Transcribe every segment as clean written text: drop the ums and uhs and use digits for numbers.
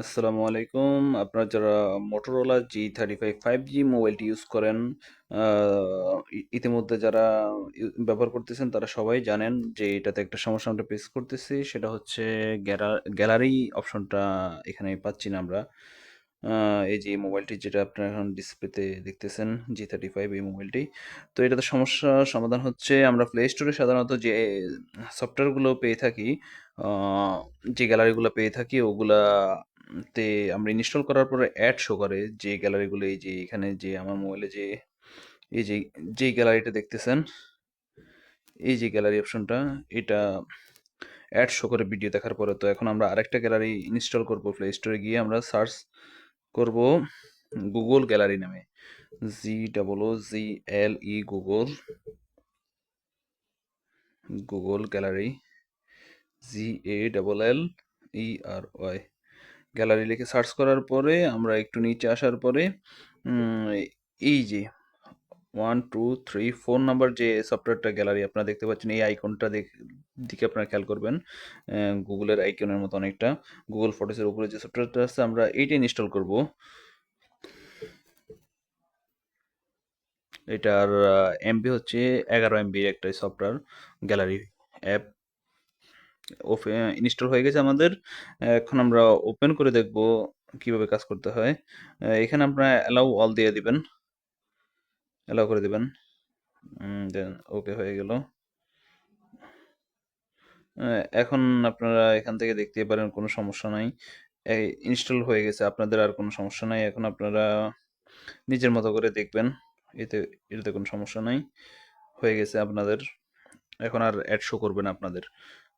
আসসালামু আলাইকুম। আপনারা যারা মোটরোলা G35 5G মোবাইলটি ইউজ করেন, ইতিমধ্যে যারা ব্যবহার করতেছেন তারা সবাই জানেন যে এটাতে একটা সমস্যা আমরা ফেস করতেছি, সেটা হচ্ছে গ্যালারি অপশনটা এখানে পাচ্ছি না আমরা। এই যে এই মোবাইলটি যেটা আপনারা এখন ডিসপ্লেতে দেখতেছেন, G35 এই মোবাইলটি, তো এটাতে সমস্যা সমাধান হচ্ছে আমরা প্লে স্টোরে সাধারণত যে সফটওয়্যারগুলো পেয়ে থাকি, আহ, যে গ্যালারিগুলো পেয়ে থাকি ওগুলা তে আমরা ইনস্টল করার পরে অ্যাড শো করে যে গ্যালারিগুলো, এই যে এখানে যে আমার মোবাইলে যে এই যে যেই গ্যালারিটা দেখতেছেন, এই যে গ্যালারি অপশনটা, এটা অ্যাড শো করে ভিডিও দেখার পরে। তো এখন আমরা আরেকটা গ্যালারি ইনস্টল করব, প্লে স্টোরে গিয়ে আমরা সার্চ করব গুগল গ্যালারি নামে, GOOGLE, Google gallery, GALLERY gallery লিখে সার্চ করার পরে আমরা একটু নিচে আসার পরে উম, এই যে 1 2 3 4 নাম্বার যে সফটওয়্যারটা গ্যালারি আপনারা দেখতে পাচ্ছেন, এই আইকনটা দিকে আপনারা খেয়াল করবেন। গুগলের আইকনের মতো অনেকটা, গুগল ফটোসের উপরে যে সফটওয়্যারটা আছে আমরা এইটা ইনস্টল করব। এটার এমবি হচ্ছে 11 MB একটা সফটওয়্যার গ্যালারি অ্যাপ ইনস্টল হয়ে গেছে আমাদের। এখন আমরা ওপেন করে দেখব কিভাবে কাজ করতে হয়। এখানে আপনারা অ্যালাউ অল দিয়ে দিবেন, অ্যালাউ করে দিবেন, দেন ওকে হয়ে গেল। এখন আপনারা এখান থেকে দেখতেই পারেন কোনো সমস্যা নাই, ইনস্টল হয়ে গেছে আপনাদের, আর কোনো সমস্যা নাই। এখন আপনারা নিজের মতো করে দেখবেন, এতে এটাতে কোনো সমস্যা নাই, হয়ে গেছে আপনাদের। এখন আর অ্যাড শো করবে না আপনাদের,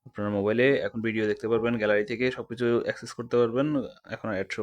আপনার মোবাইলে এখন ভিডিও দেখতে পারবেন, গ্যালারি থেকে সবকিছু অ্যাক্সেস করতে পারবেন, এখন অ্যাড শো